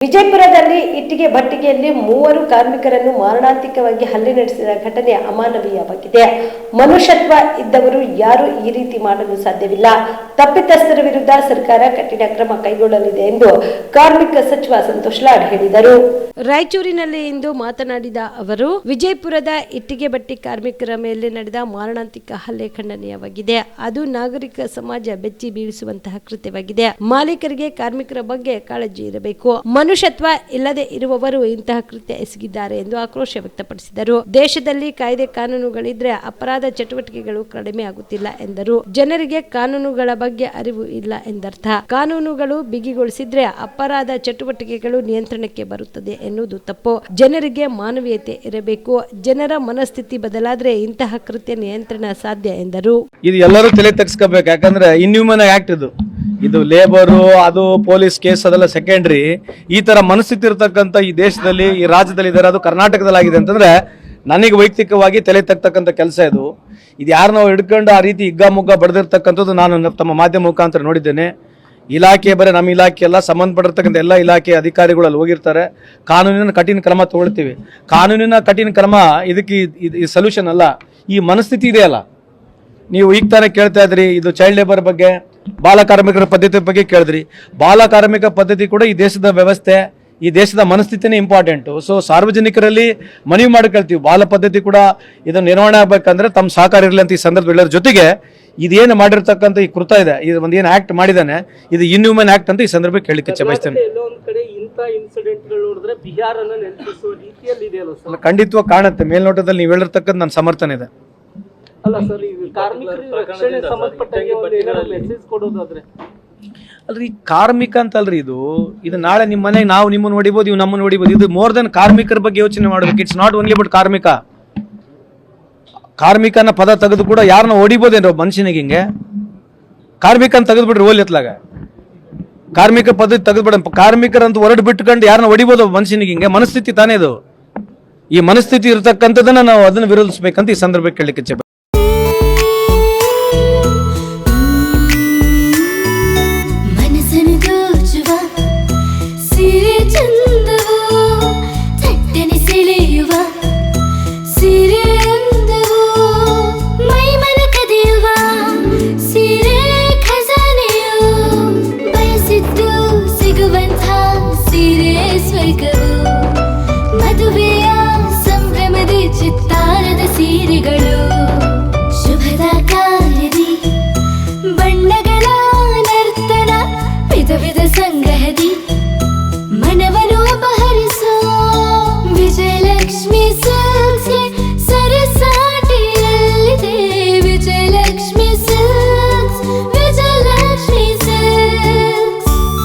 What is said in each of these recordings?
ವಿಜಯಪುರದಲ್ಲಿ ಇಟ್ಟಿಗೆ ಭಟ್ಟಿಗೆಯಲ್ಲಿ 3 ಕಾರ್ಮಿಕರನ್ನು ಮಾರಣಾಂತಿಕವಾಗಿ ಹಲ್ಲೆ ನಡೆಸಿದ ಘಟನೆ ಅಮಾನವೀಯವಾಗಿದೆ. ಮನುಷ್ಯತ್ವ ಇದ್ದವರು ಯಾರು ಈ ರೀತಿ ಮಾಡಲು ಸಾಧ್ಯವಿಲ್ಲ. ತಪ್ಪಿತಸ್ಥರ ವಿರುದ್ಧ ಸರ್ಕಾರ ಕಠಿಣ ಕ್ರಮ ಕೈಗೊಳ್ಳಲಿದೆ ಎಂದು ಕಾರ್ಮಿಕ ಸಚಿವ ಸಂತೋಷ್ ಲಾಡ್ ಹೇಳಿದರು. ರಾಯಚೂರಿನಲ್ಲಿ ಇಂದು ಮಾತನಾಡಿದ ಅವರು, ವಿಜಯಪುರದ ಇಟ್ಟಿಗೆ ಭಟ್ಟಿ ಕಾರ್ಮಿಕರ ಮೇಲೆ ನಡೆದ ಮಾರಣಾಂತಿಕ ಹಲ್ಲೆ ಖಂಡನೀಯವಾಗಿದೆ. ಅದು ನಾಗರಿಕ ಸಮಾಜ ಬೆಚ್ಚಿ ಬೀಳಿಸುವಂತಹ ಕೃತ್ಯವಾಗಿದೆ. ಮಾಲೀಕರಿಗೆ ಕಾರ್ಮಿಕರ ಬಗ್ಗೆ ಕಾಳಜಿ ಇರಬೇಕು. ಮನುಷ್ಯತ್ವ ಇಲ್ಲದೆ ಇರುವವರು ಇಂತಹ ಕೃತ್ಯ ಎಸಗಿದ್ದಾರೆ ಎಂದು ಆಕ್ರೋಶ ವ್ಯಕ್ತಪಡಿಸಿದರು. ದೇಶದಲ್ಲಿ ಕಾಯ್ದೆ ಕಾನೂನುಗಳಿದ್ರೆ ಅಪರಾಧ ಚಟುವಟಿಕೆಗಳು ಕಡಿಮೆ ಆಗುತ್ತಿಲ್ಲ ಎಂದರು. ಜನರಿಗೆ ಕಾನೂನುಗಳ ಬಗ್ಗೆ ಅರಿವು ಇಲ್ಲ ಎಂದರ್ಥ. ಕಾನೂನುಗಳು ಬಿಗಿಗೊಳಿಸಿದ್ರೆ ಅಪರಾಧ ಚಟುವಟಿಕೆಗಳು ನಿಯಂತ್ರಣಕ್ಕೆ ಬರುತ್ತದೆ ಎನ್ನುವುದು ತಪ್ಪು. ಜನರಿಗೆ ಮಾನವೀಯತೆ ಇರಬೇಕು. ಜನರ ಮನಸ್ಥಿತಿ ಬದಲಾದ್ರೆ ಇಂತಹ ಕೃತ್ಯ ನಿಯಂತ್ರಣ ಸಾಧ್ಯ ಎಂದರು. ಇದು ಎಲ್ಲರೂ ತಲೆ ತಗ್ಸ್ಕೋಬೇಕು. ಯಾಕಂದ್ರೆ ಇನ್ಹ್ಯೂಮನ್ ಆಕ್ಟ್ ಇದು ಲೇಬರು, ಅದು ಪೊಲೀಸ್ ಕೇಸ್ ಅದೆಲ್ಲ ಸೆಕೆಂಡ್ರಿ. ಈ ತರ ಮನಸ್ಥಿತಿ ಇರತಕ್ಕಂಥ ಈ ದೇಶದಲ್ಲಿ, ಈ ರಾಜ್ಯದಲ್ಲಿ ಇದ್ದಾರೆ, ಅದು ಕರ್ನಾಟಕದಲ್ಲಿ ಆಗಿದೆ ಅಂತಂದ್ರೆ ನನಗೆ ವೈಯಕ್ತಿಕವಾಗಿ ತಲೆ ತಗ್ತಕ್ಕಂಥ ಕೆಲಸ ಇದು ಯಾರು ನಾವು ಹಿಡ್ಕೊಂಡು ಆ ರೀತಿ ಹಿಗ್ಗಾಮುಗ್ಗ ಬಡ್ದಿರ್ತಕ್ಕಂಥದ್ದು ನಾನು ತಮ್ಮ ಮಾಧ್ಯಮ ಮುಖಾಂತರ ನೋಡಿದ್ದೇನೆ. ಇಲಾಖೆ ಬರೀ ನಮ್ಮ ಇಲಾಖೆ ಎಲ್ಲ ಸಂಬಂಧಪಟ್ಟಿರ್ತಕ್ಕಂಥ ಎಲ್ಲ ಇಲಾಖೆ ಅಧಿಕಾರಿಗಳಲ್ಲಿ ಹೋಗಿರ್ತಾರೆ. ಕಾನೂನಿನ ಕಠಿಣ ಕ್ರಮ ತಗೊಳ್ತೀವಿ. ಕಾನೂನಿನ ಕಠಿಣ ಕ್ರಮ ಇದಕ್ಕೆ ಸೊಲ್ಯೂಷನ್ ಅಲ್ಲ. ಈ ಮನಸ್ಥಿತಿ ಇದೆಯಲ್ಲ, ನೀವು ಈಗ ತಾನೇ ಕೇಳ್ತಾ ಇದ್ರಿ, ಇದು ಚೈಲ್ಡ್ ಲೇಬರ್ ಬಗ್ಗೆ, ಬಾಲ ಕಾರ್ಮಿಕರ ಪದ್ಧತಿ ಬಗ್ಗೆ ಕೇಳಿದ್ರಿ. ಬಾಲ ಕಾರ್ಮಿಕ ಪದ್ಧತಿ ಕೂಡ ಈ ದೇಶದ ವ್ಯವಸ್ಥೆ, ಈ ದೇಶದ ಮನಸ್ಥಿತಿನೇ ಇಂಪಾರ್ಟೆಂಟು. ಸೊ ಸಾರ್ವಜನಿಕರಲ್ಲಿ ಮನವಿ ಮಾಡ್ಕೊಳ್ತೀವಿ, ಬಾಲ ಪದ್ಧತಿ ಕೂಡ ಇದನ್ನು ನಿರ್ವಹಣೆ ಆಗ್ಬೇಕಂದ್ರೆ ತಮ್ಮ ಸಹಕಾರ ಇರಲಿ ಅಂತ ಈ ಸಂದರ್ಭ ಹೇಳೋದ್ರ ಜೊತೆಗೆ ಇದೇನು ಮಾಡಿರ್ತಕ್ಕಂಥ ಈ ಕೃತ ಇದೆ, ಇದು ಒಂದೇನು ಆಕ್ಟ್ ಮಾಡಿದಾನೆ, ಇದು ಇನ್ಹ್ಯೂಮನ್ ಆಕ್ಟ್ ಅಂತ ಈ ಸಂದರ್ಭ ಕೇಳಲಿಕ್ಕೆ ಇಚ್ಛೆ ಬಯಸ್ತೇನೆ. ಖಂಡಿತವಾಗಿ ಕಾಣುತ್ತೆ, ಮೇಲ್ನೋಟದಲ್ಲಿ ನೀವು ಹೇಳಿರ್ತಕ್ಕಂಥ ನನ್ನ ಸಮರ್ಥನೆ ಇದೆ. ಅಲ್ರಿ ಕಾರ್ಮಿಕ ಅಂತಲ್ರಿ, ಇದು ನಾಳೆ ನಿಮ್ಮ ಮನೆಗೆ ನಾವು ನಿಮ್ಮನ್ನು ನೋಡಿಬೋದು, ಇವು ನಮ್ಮನ್ನು ನೋಡಿಬೋದು. ಇದು ಮೋರ್ ದನ್ ಕಾರ್ಮಿಕರ ಬಗ್ಗೆ ಯೋಚನೆ ಮಾಡಬೇಕು. ಇಟ್ಸ್ ನಾಟ್ ಓನ್ಲಿ ಬಟ್ ಕಾರ್ಮಿಕನ ಪದ ತೆಗೆದು ಕೂಡ ಯಾರನ್ನ ಹೊಡಿಬೋದೇನ್ರ ಮನುಷ್ಯನಿಗೆ? ಹಿಂಗೆ ಕಾರ್ಮಿಕ ಅಂತ ತೆಗೆದ್ಬಿಟ್ರಿ ಓಲಿ ಎತ್ಲಾಗ, ಕಾರ್ಮಿಕ ಪದ್ಧತಿ ತೆಗೆದ್ಬಿಡ, ಕಾರ್ಮಿಕರಂತ ಹೊರಡು ಬಿಟ್ಕೊಂಡು ಯಾರನ್ನ ಹೊಡಿಬೋದು ಮನುಷ್ಯನಿಗೆ? ಹಿಂಗೆ ಮನಸ್ಥಿತಿ ತಾನೇ ಇದು. ಈ ಮನಸ್ಥಿತಿ ಇರತಕ್ಕಂಥದನ್ನ ನಾವು ಅದನ್ನು ವಿರೋಧಿಸಬೇಕಂತ ಈ ಸಂದರ್ಭ ಕೇಳಲಿಕ್ಕೆ ಇಚ್ಛೆ.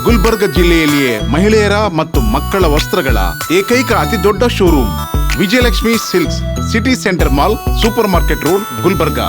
ಗುಲ್ಬರ್ಗ ಜಿಲ್ಲೆಯಲ್ಲಿಯೇ ಮಹಿಳೆಯರ ಮತ್ತು ಮಕ್ಕಳ ವಸ್ತ್ರಗಳ ಏಕೈಕ ಅತಿ ದೊಡ್ಡ showroom Vijayalakshmi silks, city centre mall, super market road, Gulbarga.